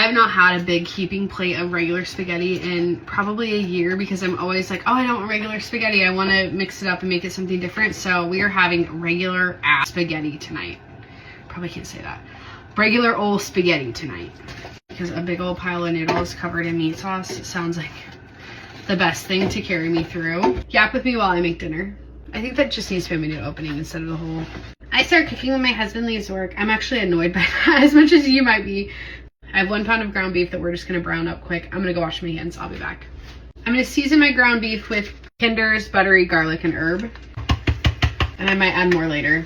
I have not had a big heaping plate of regular spaghetti in probably a year because I'm always like, oh, I don't want regular spaghetti. I want to mix it up and make it something different. So we are having regular ass spaghetti tonight. Probably can't say that. Regular old spaghetti tonight. Because a big old pile of noodles covered in meat sauce sounds like the best thing to carry me through. Yap with me while I make dinner. I think that just needs to be a minute opening instead of the whole. I start cooking when my husband leaves work. I'm actually annoyed by that as much as you might be. I have 1 pound of ground beef that we're just gonna brown up quick. I'm gonna go wash my hands. I'll be back. I'm gonna season my ground beef with Kinder's buttery garlic and herb. And I might add more later.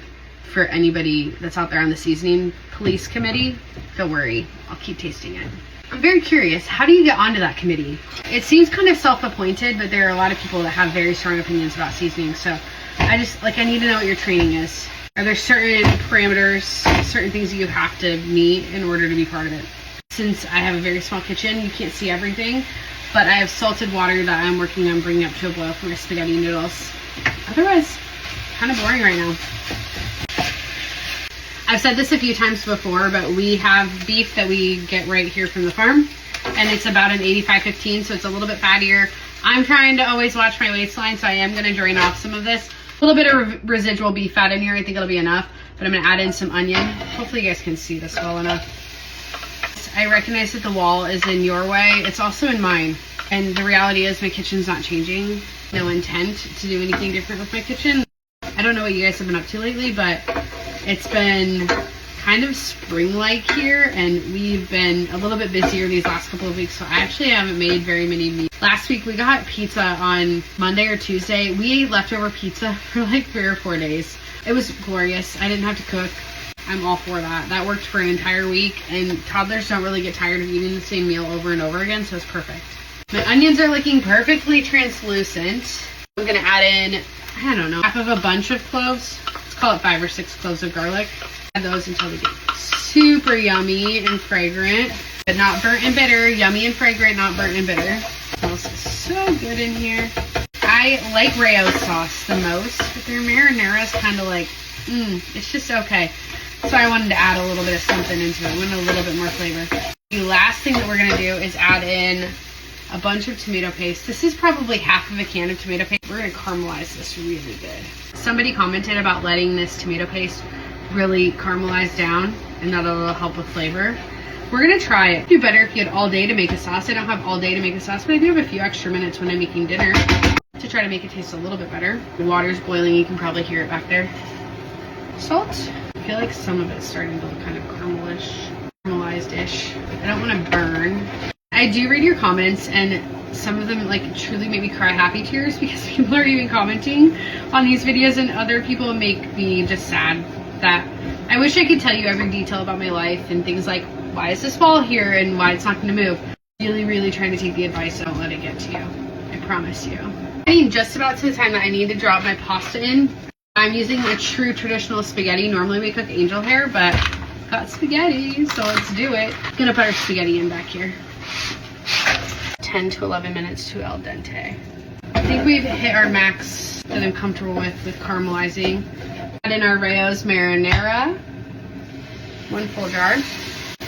For anybody that's out there on the seasoning police committee, don't worry, I'll keep tasting it. I'm very curious, how do you get onto that committee? It seems kind of self-appointed, but there are a lot of people that have very strong opinions about seasoning. So I need to know what your training is. Are there certain parameters, certain things that you have to meet in order to be part of it? Since I have a very small kitchen, you can't see everything, but I have salted water that I'm working on bringing up to a boil for my spaghetti noodles. Otherwise, kind of boring right now. I've said this a few times before, but we have beef that we get right here from the farm, and it's about an 85-15, so it's a little bit fattier. I'm trying to always watch my waistline, so I am going to drain off some of this. A little bit of residual beef fat in here. I think it'll be enough, but I'm going to add in some onion. Hopefully you guys can see this well enough. I recognize that the wall is in your way. It's also in mine, and the reality is my kitchen's not changing. No intent to do anything different with my kitchen. I don't know what you guys have been up to lately, but it's been kind of spring-like here, and we've been a little bit busier these last couple of weeks, so I actually haven't made very many meals. Last week we got pizza on Monday or Tuesday. We ate leftover pizza for like 3 or 4 days. It was glorious. I didn't have to cook. I'm all for that. That worked for an entire week, and toddlers don't really get tired of eating the same meal over and over again, so it's perfect. My onions are looking perfectly translucent. I'm gonna add in, I don't know, half of a bunch of cloves. Let's call it 5 or 6 cloves of garlic. Add those until they get super yummy and fragrant, but not burnt and bitter. Yummy and fragrant, not burnt and bitter. Smells so good in here. I like Rayo's sauce the most, but their marinara is kind of like, it's just okay. So I wanted to add a little bit of something into it. I wanted a little bit more flavor. The last thing that we're gonna do is add in a bunch of tomato paste. This is probably half of a can of tomato paste. We're gonna caramelize this really good. Somebody commented about letting this tomato paste really caramelize down, and that'll help with flavor. We're gonna try it. It'd be better if you had all day to make a sauce. I don't have all day to make a sauce, but I do have a few extra minutes when I'm making dinner to try to make it taste a little bit better. The water's boiling, you can probably hear it back there. Salt. I feel like some of it's starting to look kind of caramelized-ish. I don't want to burn. I do read your comments, and some of them like truly make me cry happy tears because people are even commenting on these videos, and other people make me just sad that I wish I could tell you every detail about my life and things like why is this wall here and why it's not going to move. Really trying to take the advice. Don't let it get to you. I promise you. I mean, just about to the time that I need to drop my pasta in. I'm using a true traditional spaghetti. Normally we cook angel hair, but got spaghetti, so let's do it. I'm gonna put our spaghetti in back here. 10 to 11 minutes to al dente. I think we've hit our max that I'm comfortable with caramelizing. Add in our Rayo's marinara, 1 full jar.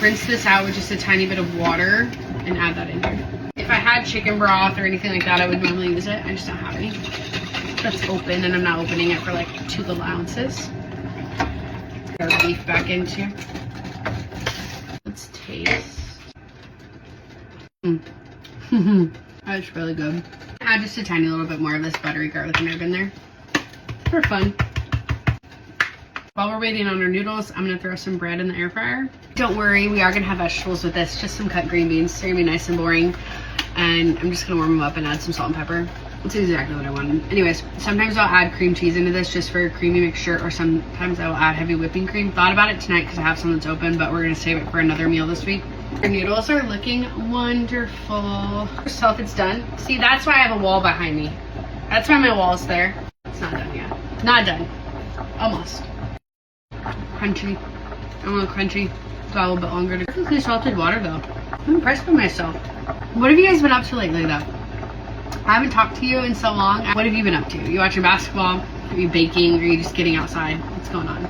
Rinse this out with just a tiny bit of water and add that in here. If I had chicken broth or anything like that, I would normally use it. I just don't have any. That's open, and I'm not opening it for like 2 little ounces. Our beef back into. Let's taste. That's really good. Add just a tiny little bit more of this buttery garlic and herb in there for fun. While we're waiting on our noodles, I'm gonna throw some bread in the air fryer. Don't worry, we are gonna have vegetables with this, just some cut green beans. They're gonna be nice and boring. And I'm just gonna warm them up and add some salt and pepper. That's exactly what I wanted. Anyways, sometimes I'll add cream cheese into this just for a creamy mixture, or sometimes I will add heavy whipping cream. Thought about it tonight because I have some that's open, but we're gonna save it for another meal this week. Our noodles are looking wonderful. Just tell if it's done. See, that's why I have a wall behind me. That's why my wall's there. It's not done yet. Not done. Almost. Crunchy. I want crunchy. Got a little bit longer. Perfectly salted water though. I'm impressed with myself. What have you guys been up to lately though? I haven't talked to you in so long. What have you been up to? You watching basketball? Are you baking? Or are you just getting outside? What's going on?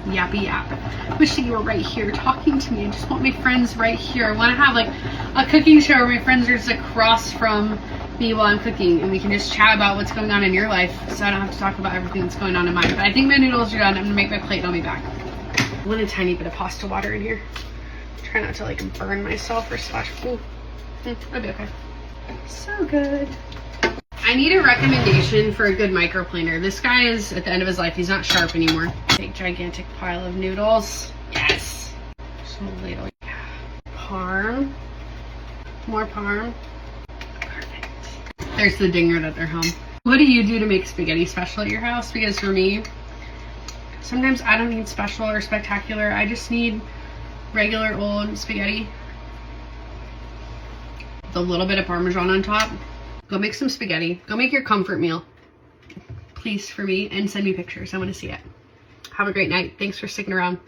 yappy yap. Wish that you were right here talking to me. I just want my friends right here. I want to have like a cooking show where my friends are just across from me while I'm cooking and we can just chat about what's going on in your life, so I don't have to talk about everything that's going on in mine. But I think my noodles are done. I'm gonna make my plate and I'll be back. I want a tiny bit of pasta water in here. Try not to like burn myself or splash. Ooh, that'll be okay. So good. I need a recommendation for a good microplaner. This guy is at the end of his life. He's not sharp anymore. Big gigantic pile of noodles. Yes. Just a ladle. Yeah. Parm. More parm. Perfect. There's the dinger that they're home. What do you do to make spaghetti special at your house? Because for me, sometimes I don't need special or spectacular. I just need regular old spaghetti. With a little bit of Parmesan on top. Go make some spaghetti. Go make your comfort meal, please, for me, and send me pictures. I want to see it. Have a great night. Thanks for sticking around.